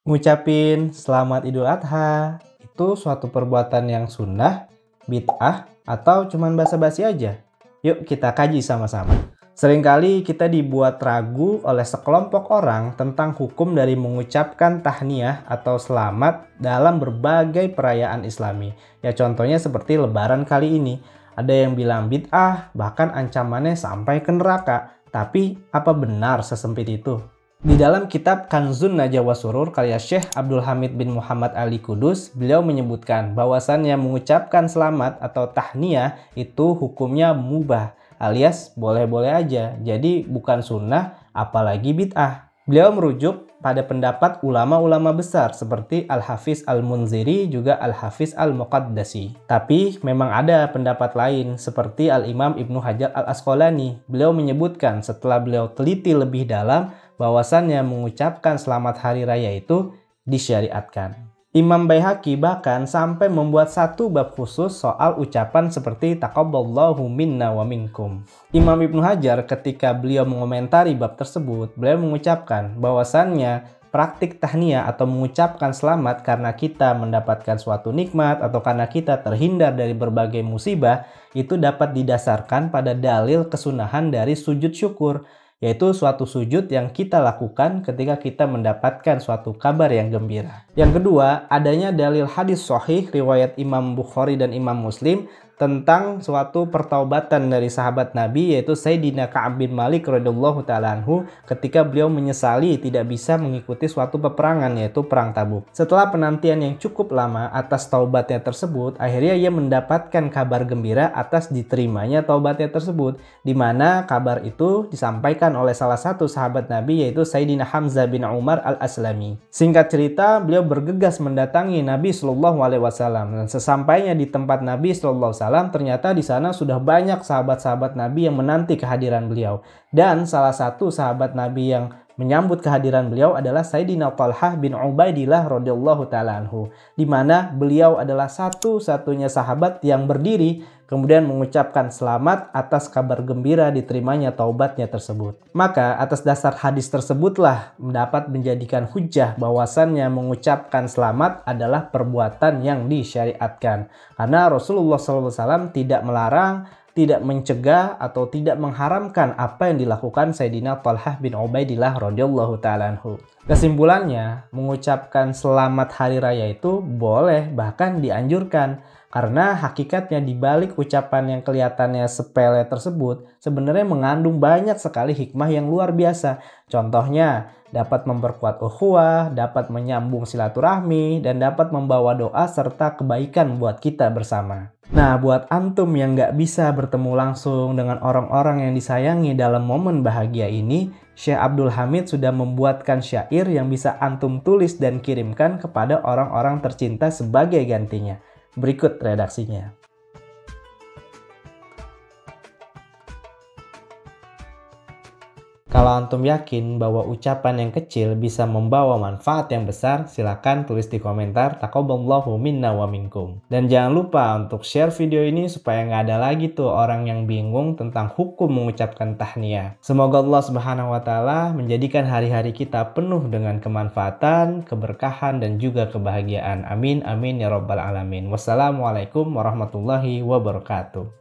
Ngucapin selamat Idul Adha itu suatu perbuatan yang sunnah, bid'ah, atau cuman basa-basi aja? Yuk kita kaji sama-sama. Seringkali kita dibuat ragu oleh sekelompok orang tentang hukum dari mengucapkan tahniyah atau selamat dalam berbagai perayaan Islami. Ya contohnya seperti Lebaran kali ini. Ada yang bilang bid'ah, bahkan ancamannya sampai ke neraka. Tapi apa benar sesempit itu? Di dalam kitab Kanzun Najwa Surur karya Syekh Abdul Hamid bin Muhammad Ali Kudus, beliau menyebutkan bahwasannya mengucapkan selamat atau tahniyah itu hukumnya mubah alias boleh-boleh aja. Jadi bukan sunnah apalagi bid'ah. Beliau merujuk pada pendapat ulama-ulama besar seperti Al-Hafiz Al-Munziri juga Al-Hafiz Al-Muqaddasi. Tapi memang ada pendapat lain seperti Al-Imam Ibnu Hajar Al-Asqalani. Beliau menyebutkan setelah beliau teliti lebih dalam bahwasannya mengucapkan selamat hari raya itu disyariatkan. Imam Baihaqi bahkan sampai membuat satu bab khusus soal ucapan seperti taqabbalallahu minna wa minkum. Imam Ibnu Hajar ketika beliau mengomentari bab tersebut, beliau mengucapkan bahwasannya praktik tahniyah atau mengucapkan selamat karena kita mendapatkan suatu nikmat atau karena kita terhindar dari berbagai musibah itu dapat didasarkan pada dalil kesunahan dari sujud syukur, yaitu suatu sujud yang kita lakukan ketika kita mendapatkan suatu kabar yang gembira. Yang kedua, adanya dalil hadis sahih riwayat Imam Bukhari dan Imam Muslim tentang suatu pertaubatan dari sahabat Nabi yaitu Sayyidina Ka'ab bin Malik radhiyallahu ta'ala anhu ketika beliau menyesali tidak bisa mengikuti suatu peperangan yaitu perang Tabuk. Setelah penantian yang cukup lama atas taubatnya tersebut, akhirnya ia mendapatkan kabar gembira atas diterimanya taubatnya tersebut, di mana kabar itu disampaikan oleh salah satu sahabat Nabi yaitu Sayyidina Hamzah bin Umar al-Aslami. Singkat cerita, beliau bergegas mendatangi Nabi Shallallahu Alaihi Wasallam dan sesampainya di tempat Nabi Shallallahu Alaihi Wasallam ternyata di sana sudah banyak sahabat-sahabat Nabi yang menanti kehadiran beliau. Dan salah satu sahabat Nabi yang menyambut kehadiran beliau adalah Sayyidina Talhah bin Ubaidillah radhiyallahu ta'ala anhu, di mana beliau adalah satu-satunya sahabat yang berdiri kemudian mengucapkan selamat atas kabar gembira diterimanya taubatnya tersebut. Maka atas dasar hadis tersebutlah dapat menjadikan hujjah bahwasannya mengucapkan selamat adalah perbuatan yang disyariatkan. Karena Rasulullah SAW tidak melarang, tidak mencegah atau tidak mengharamkan apa yang dilakukan Sayyidina Talhah bin Ubaidillah radhiyallahu ta'ala anhu. Kesimpulannya, mengucapkan selamat hari raya itu boleh bahkan dianjurkan. Karena hakikatnya di balik ucapan yang kelihatannya sepele tersebut sebenarnya mengandung banyak sekali hikmah yang luar biasa. Contohnya, dapat memperkuat ukhuwah, dapat menyambung silaturahmi, dan dapat membawa doa serta kebaikan buat kita bersama. Nah, buat antum yang nggak bisa bertemu langsung dengan orang-orang yang disayangi dalam momen bahagia ini, Syekh Abdul Hamid sudah membuatkan syair yang bisa antum tulis dan kirimkan kepada orang-orang tercinta sebagai gantinya. Berikut redaksinya. Kalau antum yakin bahwa ucapan yang kecil bisa membawa manfaat yang besar, silakan tulis di komentar taqabbalallahu minna wa minkum. Dan jangan lupa untuk share video ini supaya nggak ada lagi tuh orang yang bingung tentang hukum mengucapkan tahniyah. Semoga Allah Subhanahu wa Ta'ala menjadikan hari-hari kita penuh dengan kemanfaatan, keberkahan, dan juga kebahagiaan. Amin, amin ya rabbal alamin. Wassalamualaikum warahmatullahi wabarakatuh.